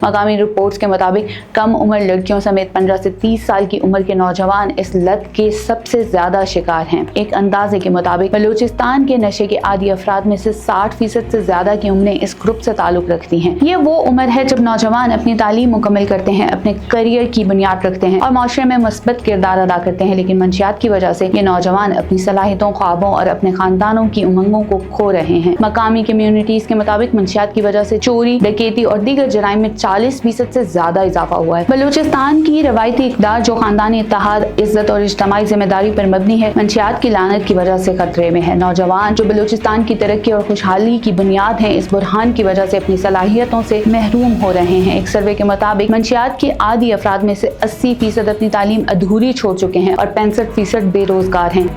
मकामी रिपोर्ट्स के मुताबिक कम उम्र लड़कियों समेत 15 से 30 साल की उम्र के नौजवान इस लत के सबसे ज्यादा शिकार हैं। एक अंदाजे के मुताबिक बलूचिस्तान के नशे के आदी अफराद में से 60% से ज्यादा की उम्रें इस ग्रुप से ताल्लुक रखती हैं। ये वो उम्र है जब नौजवान अपनी तालीम मुकम्मल करते हैं, अपने करियर की बुनियाद रखते हैं और माशरे में मुस्बत किरदार अदा करते हैं, लेकिन मंशियात की वजह से ये नौजवान अपनी सलाहियतों, ख्वाबों और अपने खानदानों की उमंगों को खो रहे हैं। मकामी कम्युनिटीज के मुताबिक मंशियात की वजह से चोरी, डकैती और दीगर जराइम में 40% से ज्यादा इजाफा हुआ है। बलूचिस्तान की रवायती इक़दार जो खानदानी इत्तेहाद, इज्जत और इज्तिमाई जिम्मेदारी पर मबनी है, मंशियात की लानत की वजह से खतरे में है। नौजवान जो बलूचिस्तान की तरक्की और खुशहाली की बुनियाद है, इस बुरहान की वजह से अपनी सलाहियतों से महरूम हो रहे हैं। एक सर्वे के मुताबिक मंशियात के आदी अफराद में से 80% अपनी तालीम अधूरी छोड़ चुके हैं और 65% बेरोजगार हैं।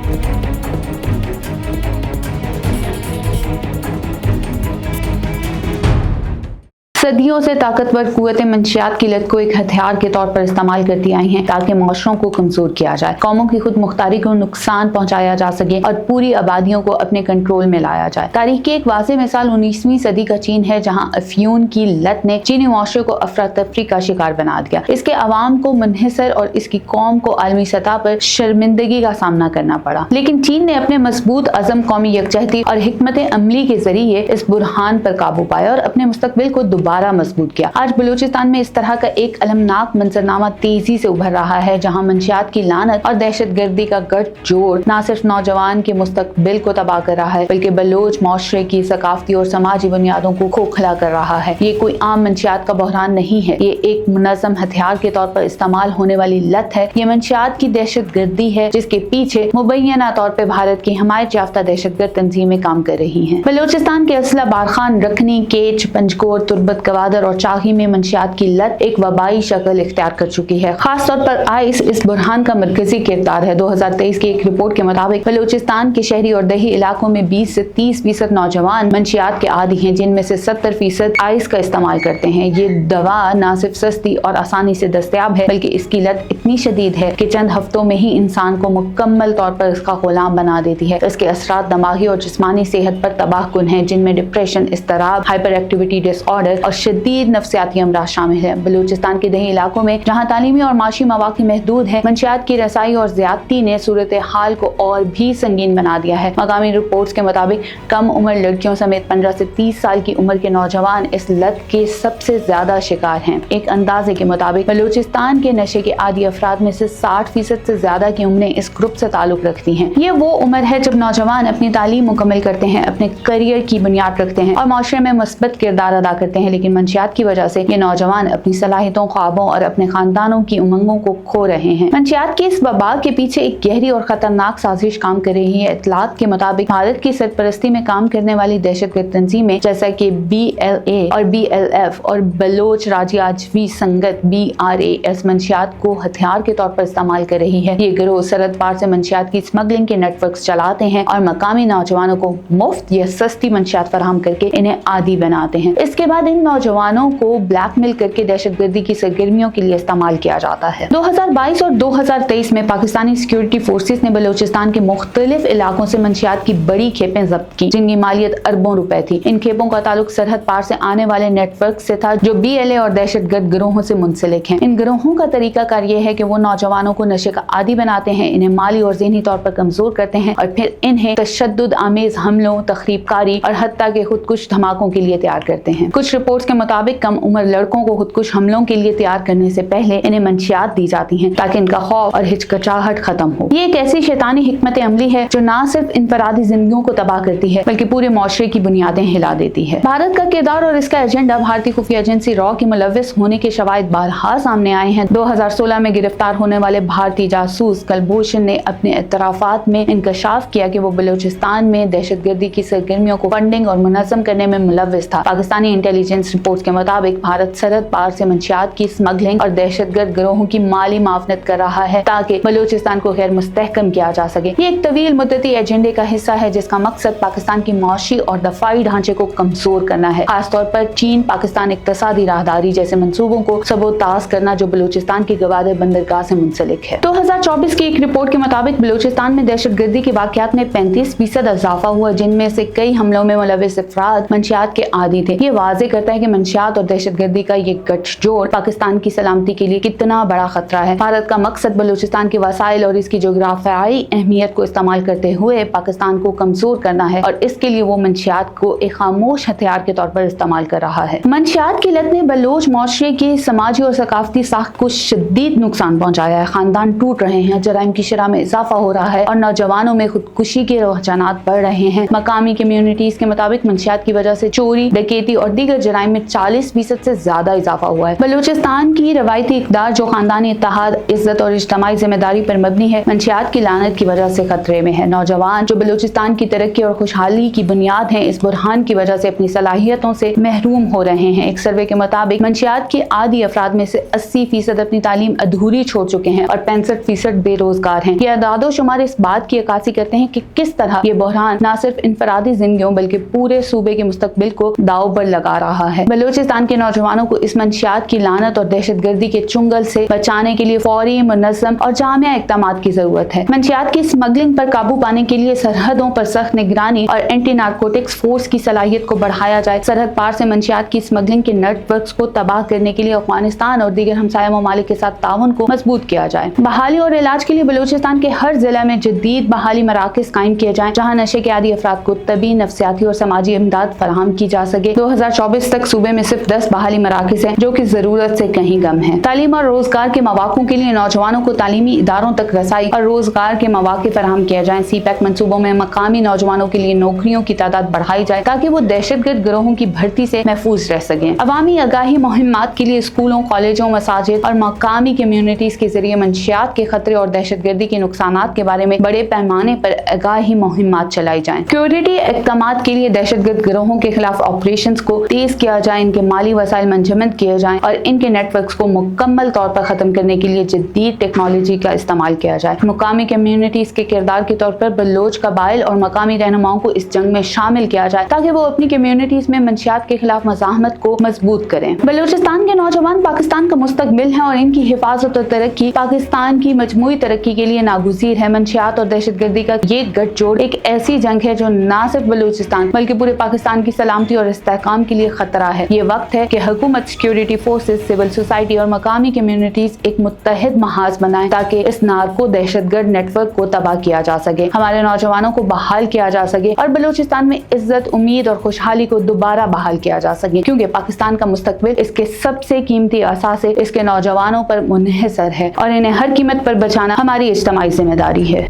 सदियों से ताकतवर कुव्वतें मंशियात की लत को एक हथियार के तौर पर इस्तेमाल करती आई हैं ताकि माशरों को कमजोर किया जाए, कौमों की खुद मुख्तारी को नुकसान पहुंचाया जा सके और पूरी आबादियों को अपने कंट्रोल में लाया जाए। तारीख की एक वाज़ेह मिसाल 19वीं सदी का चीन है, जहां अफ्यून की लत ने चीनी माशरे को अफरा तफरी का शिकार बना दिया। इसके अवाम को मुनहसर और इसकी कौम को आलमी सतह पर शर्मिंदगी का सामना करना पड़ा, लेकिन चीन ने अपने मजबूत अज़म, कौमी यकजहती और हिकमत अमली के जरिए इस बुरहान पर काबू पाया और अपने मुस्तकबिल को दोबारा मजबूत किया। आज बलूचिस्तान में इस तरह का एक अलमनाक मंजरनामा तेजी से उभर रहा है, जहां मंशियात की लानत और दहशतगर्दी का गठजोड़ न सिर्फ नौजवान के मुस्तकबिल को तबाह कर रहा है, बल्कि बलोच माशरे की सकाफती और समाजी बुनियादों को खोखला कर रहा है। ये कोई आम मंशियात का बहरान नहीं है, ये एक मुनज़्ज़म हथियार के तौर पर इस्तेमाल होने वाली लत है। ये मंशियात की दहशतगर्दी है जिसके पीछे मुबैना तौर पर भारत की हिमायत याफ्ता दहशतगर्द तंजीमें काम कर रही हैं। बलूचिस्तान के असला बारखान, रखनी, केच, पंजकोर, तुर्बत, गवादर और चाही में मंशियात की लत एक वबाई शक्ल इख्तियार कर चुकी है। खास तौर पर आइस इस बुरहान का मरकजी किरदार है। 2023 की एक रिपोर्ट के मुताबिक बलूचिस्तान के शहरी और दही इलाकों में 20 से 30% नौजवान मंशियात के आदी हैं, जिनमें से 70% आइस का इस्तेमाल करते हैं। ये दवा न सिर्फ सस्ती और आसानी से दस्तयाब है, बल्कि इसकी लत इतनी शदीद है कि चंद हफ्तों में ही इंसान को मुकम्मल तौर पर इसका गुलाम बना देती है। इसके असरात दिमागी और जिस्मानी सेहत पर तबाहकुन हैं, जिनमें डिप्रेशन, इस्तराब, हाइपर एक्टिविटी डिसऑर्डर और शदीद नफ्सियाती अमराज शामिल है। बलूचिस्तान के दही इलाकों में जहाँ तालीमी और माशी मौक़े महदूद है, मंशियात की रसाई और ज्यादती ने सूरत हाल को और भी संगीन बना दिया है। मकामी रिपोर्ट्स के मुताबिक कम उम्र लड़कियों समेत 15 से 30 साल की उम्र के नौजवान इस लत के सबसे ज्यादा शिकार हैं। एक अंदाजे के मुताबिक बलूचिस्तान के नशे के आदी अफराद में से 60% से ज्यादा की उम्रें इस ग्रुप से ताल्लुक रखती हैं। ये वो उम्र है जब नौजवान अपनी तालीम मुकम्मल करते हैं, अपने करियर की बुनियाद रखते हैं और माशरे में मुस्बत किरदार अदा करते हैं, लेकिन मंशियात की वजह से ये नौजवान अपनी सलाहियतों, ख्वाबों और अपने खानदानों की उमंगों को खो रहे हैं। मंशियात के इस वबा के पीछे एक गहरी और खतरनाक साजिश काम कर रही है। इत्तलात के मुताबिक भारत की सरपरस्ती में काम करने वाली दहशतगर्द तंजीमें जैसा कि BLA और BLF और बलोच राज्याजवी संगत BRAS मंशियात को हथियार के तौर पर इस्तेमाल कर रही है। ये गिरोह सरहद पार से मंशियात की स्मगलिंग के नेटवर्क चलाते हैं और मकामी नौजवानों को मुफ्त या सस्ती मंशियात फराहम करके इन्हें आदी बनाते हैं। इसके बाद इन नौजवानों को ब्लैकमेल करके दहशतगर्दी की सरगर्मियों के लिए इस्तेमाल किया जाता है। 2022 और 2023 में पाकिस्तानी सिक्योरिटी फोर्सेस ने बलूचिस्तान के मुख्तलिफ इलाकों से मंशियात की बड़ी खेपें जब्त की, जिनकी मालियत अरबों रुपए थी। इन खेपों का ताल्लुक सरहद पार से आने वाले नेटवर्क से था, जो BLA और दहशतगर्द गिरोहों से मुंसलिक हैं। इन गिरोहों का तरीकाकार यह है कि वो नौजवानों को नशे का आदी बनाते हैं, इन्हें माली और ज़हनी तौर पर कमजोर करते हैं और फिर इन्हें तशद्दुद आमेज हमलों, तखरीबकारी और हत्ता के खुदकुश धमाकों के लिए तैयार करते हैं। कुछ रिपोर्ट्स के मुताबिक कम उम्र लड़कों को खुदकुश हमलों के लिए तैयार करने से पहले इन्हें मंशियात दी जाती हैं ताकि इनका खौफ और हिचकिचाहट खत्म हो। ये एक ऐसी शैतानी हिकमत अमली है जो न सिर्फ इनफरादी जिंदगियों को तबाह करती है, बल्कि पूरे माशरे की बुनियादें हिला देती है। भारत का किरदार और इसका एजेंडा भारतीय खुफिया एजेंसी रॉ के मुलव्विस होने के शवाहिद बारहा सामने आए हैं। 2016 में गिरफ्तार होने वाले भारतीय जासूस कुलभूषण ने अपने इतराफात में इंकशाफ किया कि वो बलूचिस्तान में दहशतगर्दी की सरगर्मियों को फंडिंग और मुनज़्ज़म करने में मुलव्विस था। पाकिस्तानी इंटेलिजेंस रिपोर्ट के मुताबिक भारत सरहद पार से मंशियात की स्मगलिंग और दहशतगर्द गिरोहों की माली मावनत कर रहा है ताकि बलूचिस्तान को गैर मुस्तहकम किया जा सके। ये एक तवील मुद्दती एजेंडे का हिस्सा है जिसका मकसद पाकिस्तान की माशी और दफाई ढांचे को कमजोर करना है। खासतौर पर चीन पाकिस्तान इक्तसादी राहदारी जैसे मंसूबों को सबोताज करना, जो बलूचिस्तान की गवादर बंदरगाह से मुंसलिक है। 2024 की एक रिपोर्ट के मुताबिक बलूचिस्तान में दहशतगर्दी के वाकयात में 35% इजाफा हुआ, जिनमें से कई हमलों में मुलव्विस अफराद मंशियात के आदी थे। ये वाज़ेह करता है कि منشیات اور دہشت گردی کا یہ گٹھجوڑ پاکستان کی سلامتی کے لیے کتنا بڑا خطرہ ہے۔ بھارت کا مقصد بلوچستان کے وسائل اور اس کی جغرافیائی اہمیت کو استعمال کرتے ہوئے پاکستان کو کمزور کرنا ہے، اور اس کے لیے وہ منشیات کو ایک خاموش ہتھیار کے طور پر استعمال کر رہا ہے۔ منشیات کی لت نے بلوچ معاشرے کی سماجی اور ثقافتی ساخت کو شدید نقصان پہنچایا ہے۔ خاندان ٹوٹ رہے ہیں، جرائم کی شرح میں اضافہ ہو رہا ہے اور نوجوانوں میں خودکشی کے رجحانات بڑھ رہے ہیں۔ مقامی کمیونٹیز کے مطابق منشیات کی وجہ سے چوری، ڈکیتی اور دیگر جرائم میں 40% سے زیادہ اضافہ ہوا ہے۔ بلوچستان کی روایتی اقدار جو خاندانی اتحاد، عزت اور اجتماعی ذمہ داری پر مبنی ہے، منشیات کی لعنت کی وجہ سے خطرے میں ہے۔ نوجوان جو بلوچستان کی ترقی اور خوشحالی کی بنیاد ہیں، اس بحران کی وجہ سے اپنی صلاحیتوں سے محروم ہو رہے ہیں۔ ایک سروے کے مطابق منشیات کے عادی افراد میں سے 80% اپنی تعلیم ادھوری چھوڑ چکے ہیں اور 65% بے روزگار ہیں۔ یہ اعداد و شمار اس بات کی عکاسی کرتے ہیں کہ کس طرح یہ بحران نہ صرف انفرادی زندگیوں بلکہ پورے صوبے کے مستقبل کو داؤ پر لگا رہا ہے۔ بلوچستان کے نوجوانوں کو اس منشیات کی لعنت اور دہشت گردی کے چنگل سے بچانے کے لیے فوری، منظم اور جامع اقدامات کی ضرورت ہے۔ منشیات کی اسمگلنگ پر قابو پانے کے لیے سرحدوں پر سخت نگرانی اور اینٹی نارکوٹکس فورس کی صلاحیت کو بڑھایا جائے۔ سرحد پار سے منشیات کی اسمگلنگ کے نیٹ ورکس کو تباہ کرنے کے لیے افغانستان اور دیگر ہمسایہ ممالک کے ساتھ تعاون کو مضبوط کیا جائے۔ بحالی اور علاج کے لیے بلوچستان کے ہر ضلع میں جدید بحالی مراکز قائم کیے جائیں، جہاں نشے کے عادی افراد کو طبی، نفسیاتی اور سماجی امداد فراہم کی جا سکے۔ 2024 تک صوبے میں صرف 10 بحالی مراکز ہیں، جو کہ ضرورت سے کہیں کم ہیں۔ تعلیم اور روزگار کے مواقع کے لیے نوجوانوں کو تعلیمی اداروں تک رسائی اور روزگار کے مواقع فراہم کیے جائیں۔ سی پیک منصوبوں میں مقامی نوجوانوں کے لیے نوکریوں کی تعداد بڑھائی جائے تاکہ وہ دہشت گرد گروہوں کی بھرتی سے محفوظ رہ سکیں۔ عوامی آگاہی مہمات کے لیے اسکولوں، کالجوں، مساجد اور مقامی کمیونٹیز کے ذریعے منشیات کے خطرے اور دہشت گردی کے نقصانات کے بارے میں بڑے پیمانے پر آگاہی مہمات چلائی جائیں۔ سیکورٹی اقدامات کے لیے دہشت گرد گروہوں کے خلاف آپریشنز کو تیز کیا جائے، ان کے مالی وسائل منجمد کیے جائیں اور ان کے نیٹ ورکس کو مکمل طور پر ختم کرنے کے لیے جدید ٹیکنالوجی کا استعمال کیا جائے۔ مقامی کمیونٹیز کے کردار کے طور پر بلوچ قبائل اور مقامی رہنماؤں کو اس جنگ میں شامل کیا جائے تاکہ وہ اپنی کمیونٹیز میں منشیات کے خلاف مزاحمت کو مضبوط کریں۔ بلوچستان کے نوجوان پاکستان کا مستقبل ہیں اور ان کی حفاظت اور ترقی پاکستان کی مجموعی ترقی کے لیے ناگزیر ہے۔ منشیات اور دہشت گردی کا یہ گٹھ جوڑ ایک ایسی جنگ ہے جو نہ صرف بلوچستان بلکہ پورے پاکستان کی سلامتی اور استحکام کے لیے خطرہ ہے۔ یہ وقت ہے کہ حکومت، سیکورٹی فورسز، سول سوسائٹی اور مقامی کمیونٹیز ایک متحد محاذ بنائیں تاکہ اس نارکو دہشت گرد نیٹ ورک کو تباہ کیا جا سکے، ہمارے نوجوانوں کو بحال کیا جا سکے اور بلوچستان میں عزت، امید اور خوشحالی کو دوبارہ بحال کیا جا سکے، کیونکہ پاکستان کا مستقبل اس کے سب سے قیمتی اثاثے اس کے نوجوانوں پر منحصر ہے اور انہیں ہر قیمت پر بچانا ہماری اجتماعی ذمہ داری ہے۔